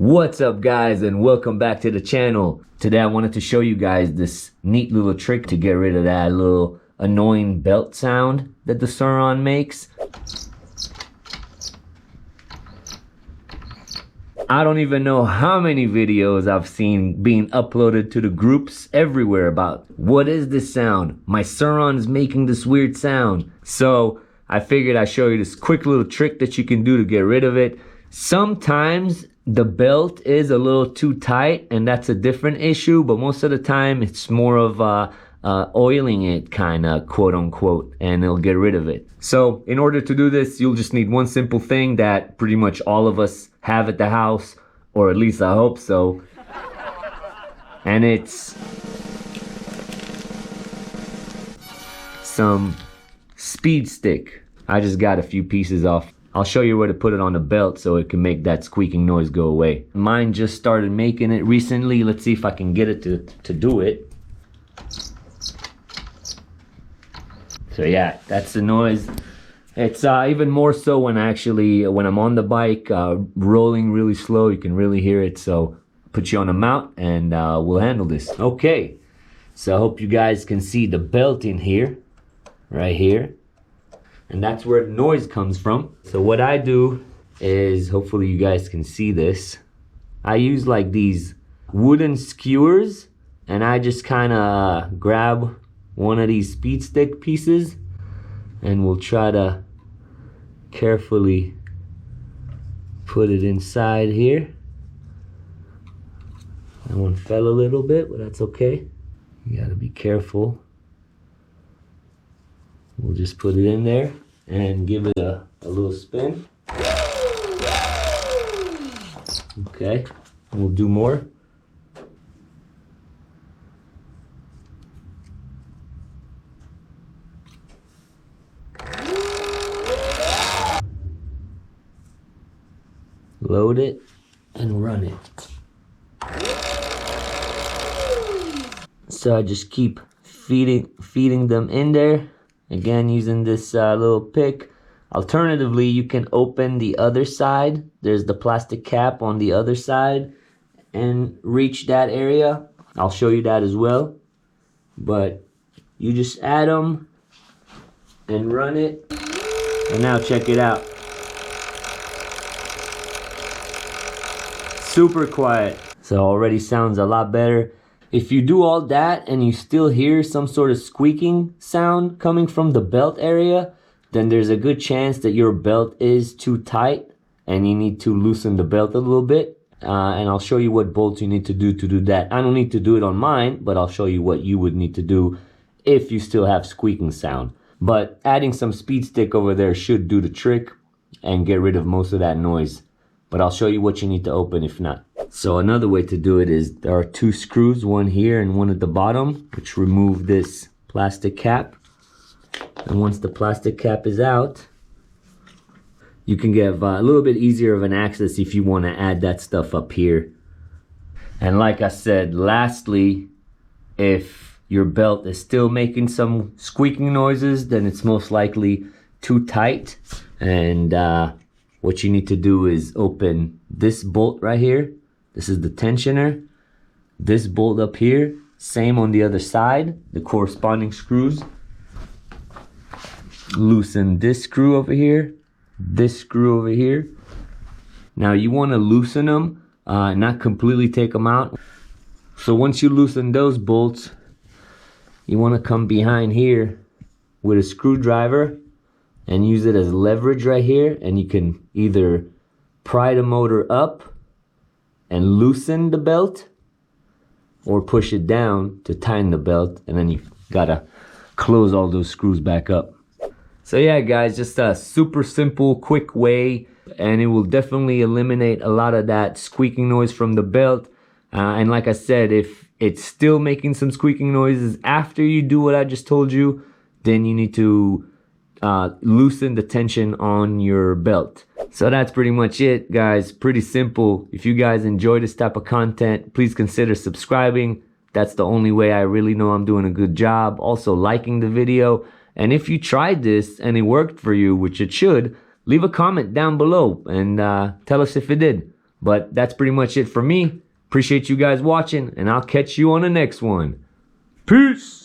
What's up guys, and welcome back to the channel. Today I wanted to show you guys this neat little trick to get rid of that little annoying belt sound that the Surron makes. I don't even know how many videos I've seen being uploaded to the groups everywhere about what is this sound? My Surron is making this weird sound. So I figured I'd show you this quick little trick that you can do to get rid of it. Sometimes the belt is a little too tight and that's a different issue, but most of the time it's more of oiling it, kind of, quote unquote, and it'll get rid of it. So in order to do this, you'll just need one simple thing that pretty much all of us have at the house, or at least I hope so, and it's some speed stick. I just got a few pieces off. I'll show you where to put it on the belt so it can make that squeaking noise go away. Mine just started making it recently. Let's see if I can get it to do it. So yeah, that's the noise. It's even more so when I'm on the bike, rolling really slow, you can really hear it. So put you on a mount and we'll handle this. Okay, so I hope you guys can see the belt in here, right here. And that's where the noise comes from. So what I do is, hopefully you guys can see this, I use like these wooden skewers, and I just kind of grab one of these speed stick pieces and we'll try to carefully put it inside here. That one fell a little bit, but that's okay. You gotta be careful. We'll just put it in there and give it a little spin. Okay, we'll do more. Load it and run it. So I just keep feeding them in there. Again, using this little pick. Alternatively, you can open the other side. There's the plastic cap on the other side and reach that area. I'll show you that as well. But you just add them and run it. And now check it out. Super quiet. So already sounds a lot better. If you do all that and you still hear some sort of squeaking sound coming from the belt area, then there's a good chance that your belt is too tight and you need to loosen the belt a little bit. And I'll show you what bolts you need to do that. I don't need to do it on mine, but I'll show you what you would need to do if you still have squeaking sound. But adding some speed stick over there should do the trick and get rid of most of that noise. But I'll show you what you need to open if not. So another way to do it is there are two screws, one here and one at the bottom, which remove this plastic cap. And once the plastic cap is out, you can get a little bit easier of an access if you want to add that stuff up here. And like I said, lastly, if your belt is still making some squeaking noises, then it's most likely too tight. And what you need to do is open this bolt right here. This is the tensioner. This bolt up here, same on the other side, the corresponding screws. Loosen this screw over here, this screw over here. Now you want to loosen them, not completely take them out. So once you loosen those bolts, you want to come behind here with a screwdriver and use it as leverage right here, and you can either pry the motor up and loosen the belt or push it down to tighten the belt, and then you gotta close all those screws back up. So yeah guys, just a super simple, quick way, and it will definitely eliminate a lot of that squeaking noise from the belt. And like I said, if it's still making some squeaking noises after you do what I just told you, then you need to loosen the tension on your belt. So that's pretty much it guys, pretty simple. If you guys enjoy this type of content, please consider subscribing. That's the only way I really know I'm doing a good job. Also liking the video, and if you tried this and it worked for you, which it should, leave a comment down below and tell us if it did. But that's pretty much it for me. Appreciate you guys watching, and I'll catch you on the next one. Peace!